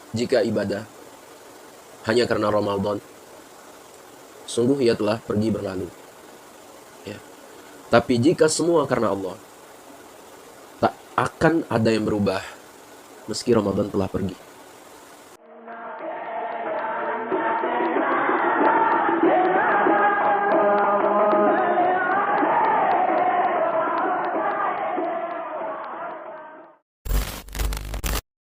Jika ibadah hanya karena Ramadan, sungguh ia telah pergi berlalu. Ya. Tapi jika semua karena Allah, tak akan ada yang berubah meski Ramadan telah pergi.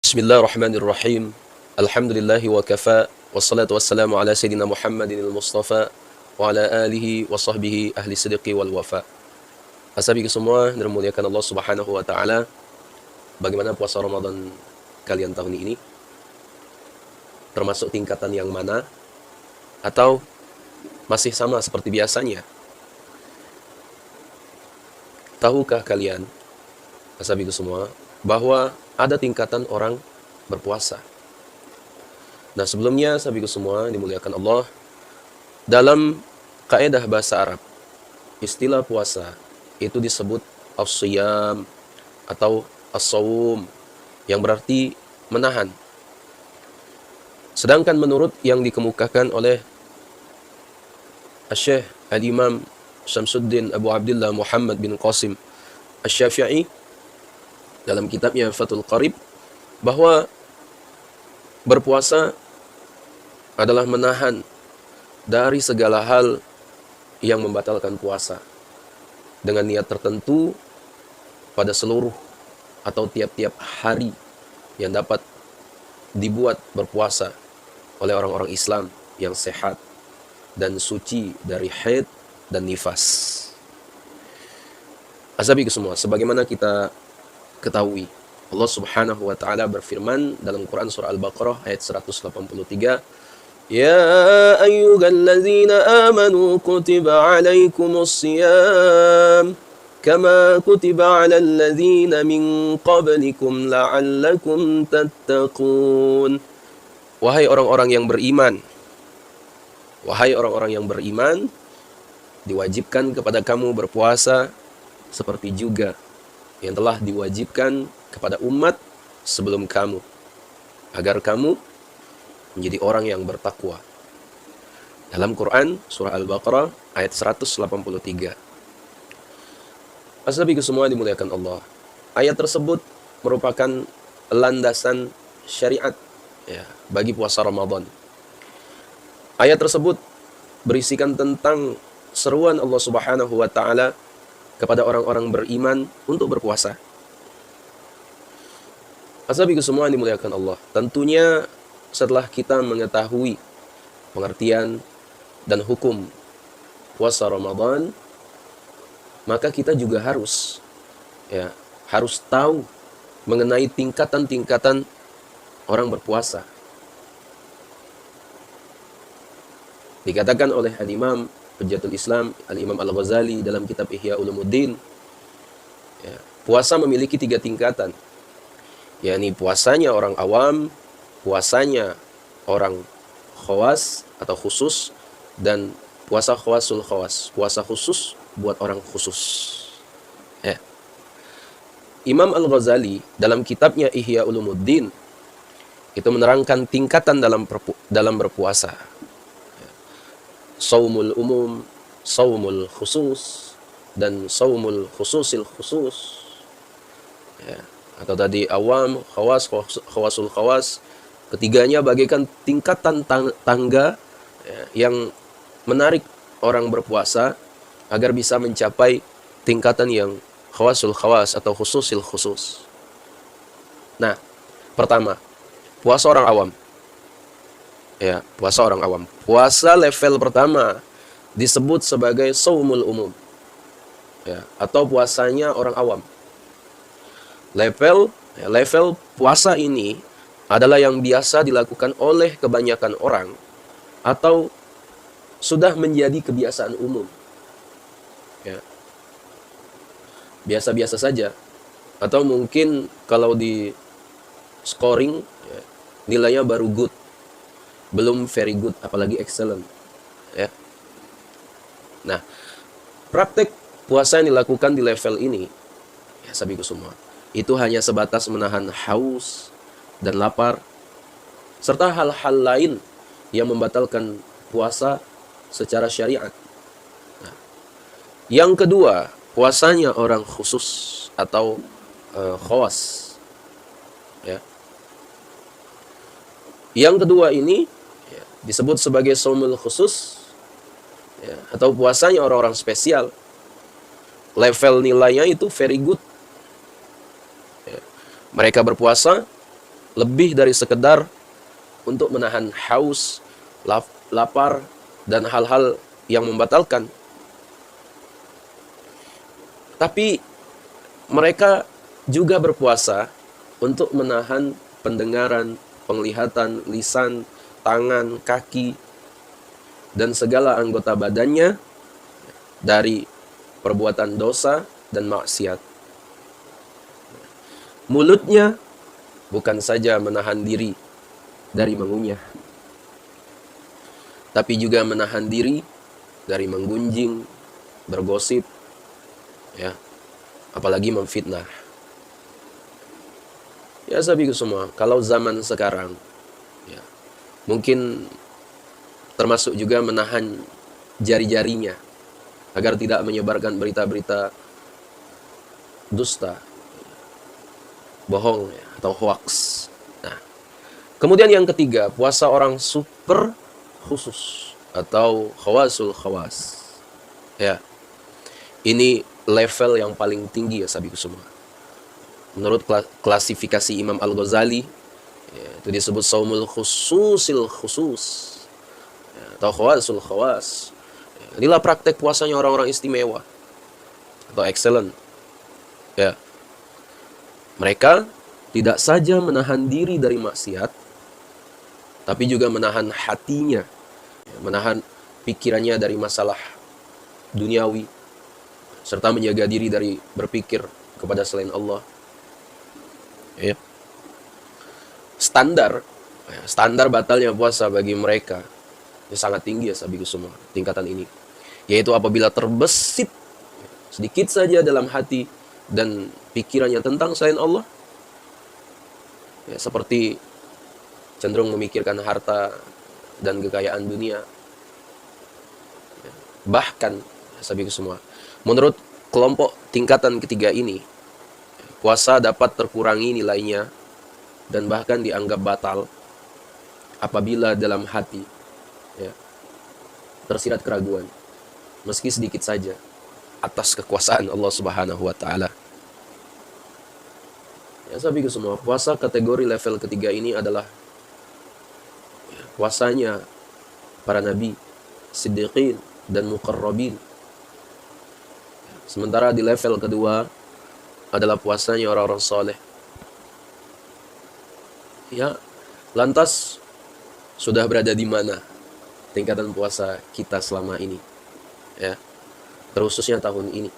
Bismillahirrahmanirrahim. Alhamdulillahi wa kafa. Wassalatu wassalamu ala Sayyidina Muhammadin al-Mustafa wa ala alihi wa sahbihi ahli sidqi wal wafa. Ashabi semua, dimuliakan Allah Subhanahu wa taala. Bagaimana puasa Ramadan kalian tahun ini? Termasuk tingkatan yang mana? Atau masih sama seperti biasanya? Tahukah kalian, ashabi semua, bahwa ada tingkatan orang berpuasa? Nah, sebelumnya sahabatku semua dimuliakan Allah, dalam kaidah bahasa Arab, istilah puasa itu disebut as-siyam atau as-sawum, yang berarti menahan. Sedangkan menurut yang dikemukakan oleh Asy-Syaikh Al-Imam Syamsuddin Abu Abdullah Muhammad bin Qasim Asy-Syafi'i dalam kitabnya Fathul Qarib, bahwa berpuasa adalah menahan dari segala hal yang membatalkan puasa dengan niat tertentu pada seluruh atau tiap-tiap hari yang dapat dibuat berpuasa oleh orang-orang Islam yang sehat dan suci dari haid dan nifas. Ashabiku semua, sebagaimana kita ketahui, Allah Subhanahu wa taala berfirman dalam Quran surah Al-Baqarah ayat 183, "Ya ayyuhallazina amanu kutiba 'alaikumus shiyam kama kutiba 'alal ladzina min qablikum la'allakum tattaqun." Wahai orang-orang yang beriman, wahai orang-orang yang beriman, diwajibkan kepada kamu berpuasa seperti juga yang telah diwajibkan kepada umat sebelum kamu, agar kamu menjadi orang yang bertakwa. Dalam Quran surah Al-Baqarah ayat 183. Ashabiku semua dimuliakan Allah, ayat tersebut merupakan landasan syariat ya bagi puasa Ramadan. Ayat tersebut berisikan tentang seruan Allah Subhanahu wa taala kepada orang-orang beriman untuk berpuasa. Ashabiku semua dimuliakan Allah, tentunya setelah kita mengetahui pengertian dan hukum puasa Ramadan, maka kita juga harus tahu mengenai tingkatan-tingkatan orang berpuasa. Dikatakan oleh Al-Imam Hujjatul Islam Al-Imam Al-Ghazali dalam kitab Ihya Ulumuddin, ya, puasa memiliki 3 tingkatan, yakni puasanya orang awam, puasanya orang khawas atau khusus, dan puasa khawasul khawas, puasa khusus buat orang khusus. Ya. Imam Al-Ghazali dalam kitabnya Ihya Ulumuddin itu menerangkan tingkatan dalam berpuasa. Saumul umum, saumul khusus, dan saumul khususil khusus. Ya. Atau tadi awam, khawas, khawasul khawas. Ketiganya bagaikan tingkatan tangga ya, yang menarik orang berpuasa agar bisa mencapai tingkatan yang khawasul khawas atau khususil khusus. Nah, pertama, puasa orang awam. Ya, puasa orang awam. Puasa level pertama disebut sebagai saumul umum. Ya, atau puasanya orang awam. Level puasa ini adalah yang biasa dilakukan oleh kebanyakan orang atau sudah menjadi kebiasaan umum. Ya. Biasa-biasa saja. Atau mungkin kalau di scoring ya, nilainya baru good, belum very good, apalagi excellent. Ya. Nah, praktek puasa yang dilakukan di level ini, ya sahabatku semua, itu hanya sebatas menahan haus dan lapar, serta hal-hal lain yang membatalkan puasa secara syariat. Nah, yang kedua, puasanya orang khusus atau khawas. Ya. Yang kedua ini ya, disebut sebagai shaumul khusus ya, atau puasanya orang-orang spesial. Level nilainya itu very good. Ya. Mereka berpuasa lebih dari sekedar untuk menahan haus, lapar, dan hal-hal yang membatalkan. Tapi mereka juga berpuasa untuk menahan pendengaran, penglihatan, lisan, tangan, kaki, dan segala anggota badannya dari perbuatan dosa dan maksiat. Mulutnya bukan saja menahan diri dari mengunyah, tapi juga menahan diri dari menggunjing, bergosip, ya, apalagi memfitnah. Ya sahabatku semua, kalau zaman sekarang, ya, mungkin termasuk juga menahan jari-jarinya agar tidak menyebarkan berita-berita dusta, bohong, ya, atau hoax. Nah, kemudian yang ketiga, puasa orang super khusus atau khawasul khawas. Ya, ini level yang paling tinggi ya sahabatku semua. Menurut klasifikasi Imam Al-Ghazali, ya, itu disebut shaumul khususil khusus, ya, atau khawasul khawas. Ya, inilah praktek puasanya orang-orang istimewa atau excellent. Ya. Mereka tidak saja menahan diri dari maksiat, tapi juga menahan hatinya, ya, menahan pikirannya dari masalah duniawi, serta menjaga diri dari berpikir kepada selain Allah. Ya. Standar batalnya puasa bagi mereka ya, sangat tinggi ya sahabatku semua, tingkatan ini. Yaitu apabila terbesit sedikit saja dalam hati dan pikirannya tentang selain Allah, ya, seperti cenderung memikirkan harta dan kekayaan dunia. Ya, bahkan sahabatku semua, menurut kelompok tingkatan ketiga ini, puasa dapat terkurangi nilainya dan bahkan dianggap batal apabila dalam hati, ya, tersirat keraguan, meski sedikit saja, atas kekuasaan Allah Subhanahu wa Ta'ala. Ya sahabatku semua, puasa kategori level ketiga ini adalah, ya, puasanya para nabi, siddiqin, dan muqarrabin. Sementara di level kedua adalah puasanya orang-orang soleh. Ya, lantas sudah berada di mana tingkatan puasa kita selama ini? Ya, terkhususnya tahun ini.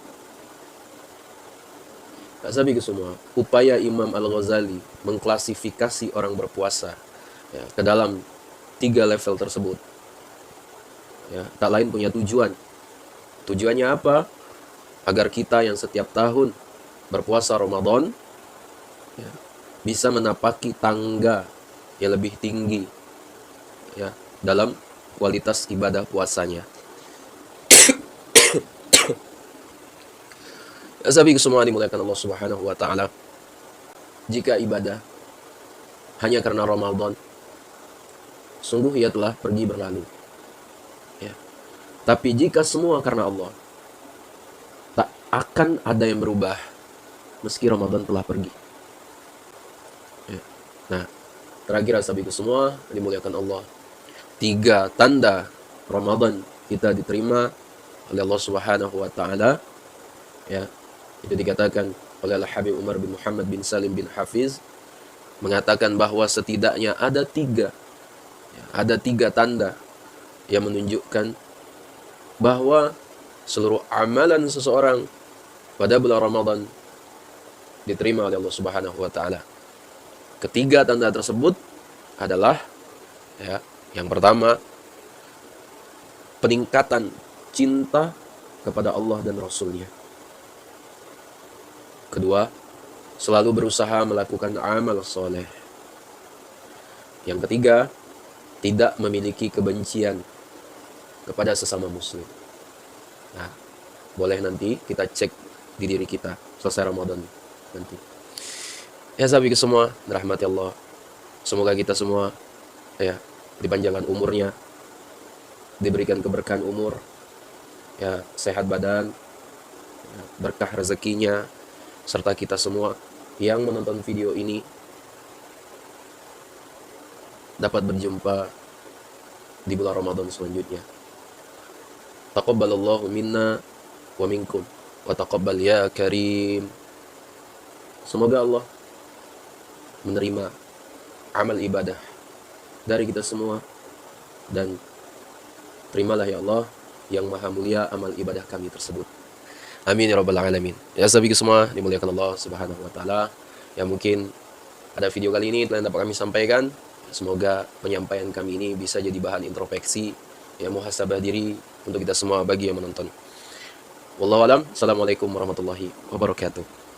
Sahabatku semua, upaya Imam Al-Ghazali mengklasifikasi orang berpuasa, ya, ke dalam 3 level tersebut, ya, tak lain punya tujuan. Tujuannya apa? Agar kita yang setiap tahun berpuasa Ramadan, ya, bisa menapaki tangga yang lebih tinggi, ya, dalam kualitas ibadah puasanya. Sahabatku semua dimuliakan Allah Subhanahu wa Ta'ala, jika ibadah hanya karena Ramadan, sungguh ia telah pergi berlalu, ya. Tapi jika semua karena Allah, tak akan ada yang berubah meski Ramadan telah pergi, ya. Nah, terakhir sahabatku semua dimuliakan Allah, 3 tanda Ramadan kita diterima oleh Allah Subhanahu wa Ta'ala, ya. Itu dikatakan oleh Al-Habib Umar bin Muhammad bin Salim bin Hafiz, mengatakan bahwa setidaknya ada 3 tanda yang menunjukkan bahwa seluruh amalan seseorang pada bulan Ramadan diterima oleh Allah Subhanahu wa Ta'ala. Ketiga tanda tersebut adalah, ya, yang pertama, peningkatan cinta kepada Allah dan Rasul-Nya. Kedua, selalu berusaha melakukan amal soleh. Yang ketiga, tidak memiliki kebencian kepada sesama muslim. Nah, boleh nanti kita cek di diri kita selesai Ramadan nanti. Ya sahabat semua, dirahmati Allah. Semoga kita semua ya dipanjangkan umurnya, diberikan keberkahan umur, ya sehat badan, ya, berkah rezekinya, serta kita semua yang menonton video ini dapat berjumpa di bulan Ramadan selanjutnya. Taqabbalallahu minna wa minkum wa taqabbal ya karim. Semoga Allah menerima amal ibadah dari kita semua, dan terimalah ya Allah yang maha mulia amal ibadah kami tersebut. Amin ya rabbal alamin. Ya sahabat semua dimuliakan Allah Subhanahu wa taala. Ya mungkin pada video kali ini telah dapat kami sampaikan. Semoga penyampaian kami ini bisa jadi bahan introspeksi, ya muhasabah diri untuk kita semua bagi yang menonton. Wallahu alam. Assalamualaikum warahmatullahi wabarakatuh.